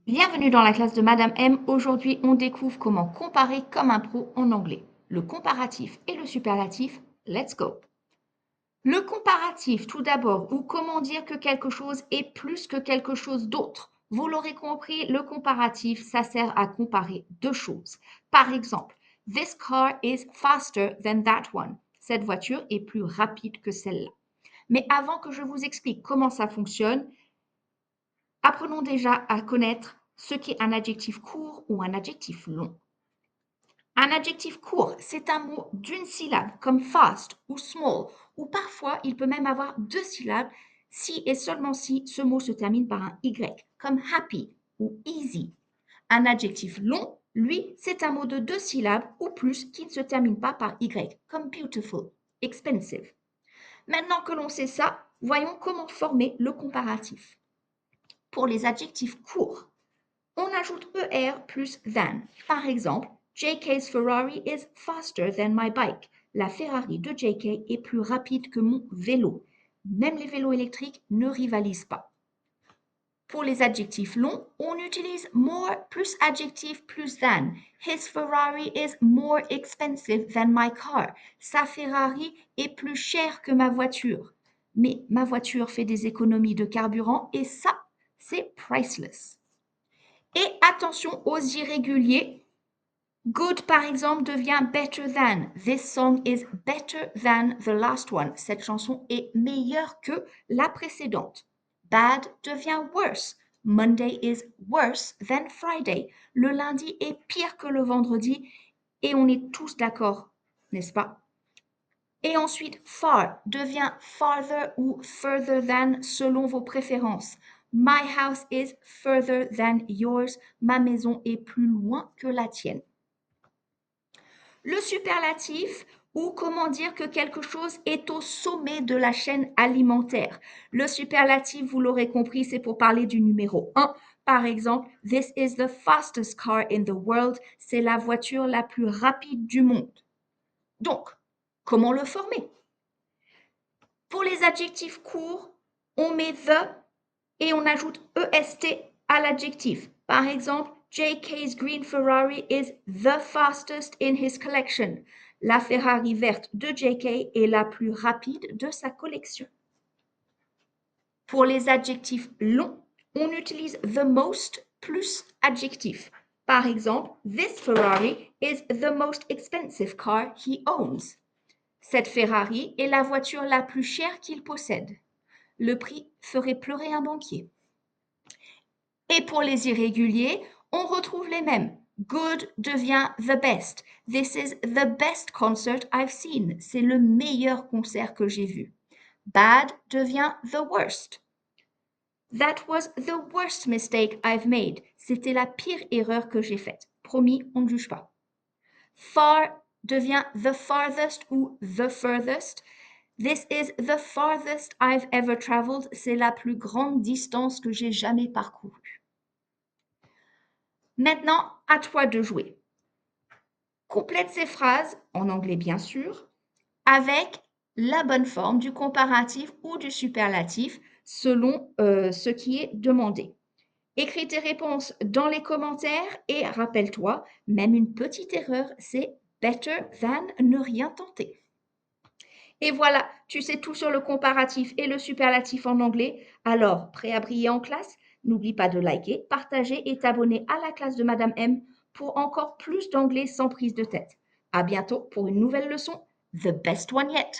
Bienvenue dans la classe de Madame M. Aujourd'hui, on découvre comment comparer comme un pro en anglais. Le comparatif et le superlatif, let's go. Le comparatif, tout d'abord, ou comment dire que quelque chose est plus que quelque chose d'autre. Vous l'aurez compris, le comparatif, ça sert à comparer deux choses. Par exemple, this car is faster than that one. Cette voiture est plus rapide que celle-là. Mais avant que je vous explique comment ça fonctionne, apprenons déjà à connaître ce qu'est un adjectif court ou un adjectif long. Un adjectif court, c'est un mot d'une syllabe, comme fast ou small, ou parfois il peut même avoir deux syllabes si et seulement si ce mot se termine par un Y, comme happy ou easy. Un adjectif long, lui, c'est un mot de deux syllabes ou plus qui ne se termine pas par Y, comme beautiful, expensive. Maintenant que l'on sait ça, voyons comment former le comparatif. Pour les adjectifs courts, on ajoute ER plus than. Par exemple, JK's Ferrari is faster than my bike. La Ferrari de JK est plus rapide que mon vélo. Même les vélos électriques ne rivalisent pas. Pour les adjectifs longs, on utilise more plus adjectif plus than. His Ferrari is more expensive than my car. Sa Ferrari est plus chère que ma voiture. Mais ma voiture fait des économies de carburant et ça, c'est priceless. Et attention aux irréguliers. Good, par exemple, devient better than. This song is better than the last one. Cette chanson est meilleure que la précédente. Bad devient worse. Monday is worse than Friday. Le lundi est pire que le vendredi et on est tous d'accord, n'est-ce pas? Et ensuite, far devient farther ou further than selon vos préférences. My house is further than yours. Ma maison est plus loin que la tienne. Le superlatif, ou comment dire que quelque chose est au sommet de la chaîne alimentaire. Le superlatif, vous l'aurez compris, c'est pour parler du numéro 1. Par exemple, this is the fastest car in the world. C'est la voiture la plus rapide du monde. Donc, comment le former? Pour les adjectifs courts, on met the et on ajoute est à l'adjectif. Par exemple, JK's green Ferrari is the fastest in his collection. La Ferrari verte de JK est la plus rapide de sa collection. Pour les adjectifs longs, on utilise the most plus adjectif. Par exemple, this Ferrari is the most expensive car he owns. Cette Ferrari est la voiture la plus chère qu'il possède. Le prix ferait pleurer un banquier. Et pour les irréguliers, on retrouve les mêmes. Good devient the best. This is the best concert I've seen. C'est le meilleur concert que j'ai vu. Bad devient the worst. That was the worst mistake I've made. C'était la pire erreur que j'ai faite. Promis, on ne juge pas. Far devient the farthest ou the furthest. This is the farthest I've ever traveled. C'est la plus grande distance que j'ai jamais parcourue. Maintenant, à toi de jouer. Complète ces phrases, en anglais bien sûr, avec la bonne forme du comparatif ou du superlatif selon ce qui est demandé. Écris tes réponses dans les commentaires et rappelle-toi, même une petite erreur, c'est better than ne rien tenter. Et voilà, tu sais tout sur le comparatif et le superlatif en anglais. Alors, prêt à briller en classe? N'oublie pas de liker, partager et t'abonner à la classe de Madame M pour encore plus d'anglais sans prise de tête. À bientôt pour une nouvelle leçon. The best one yet!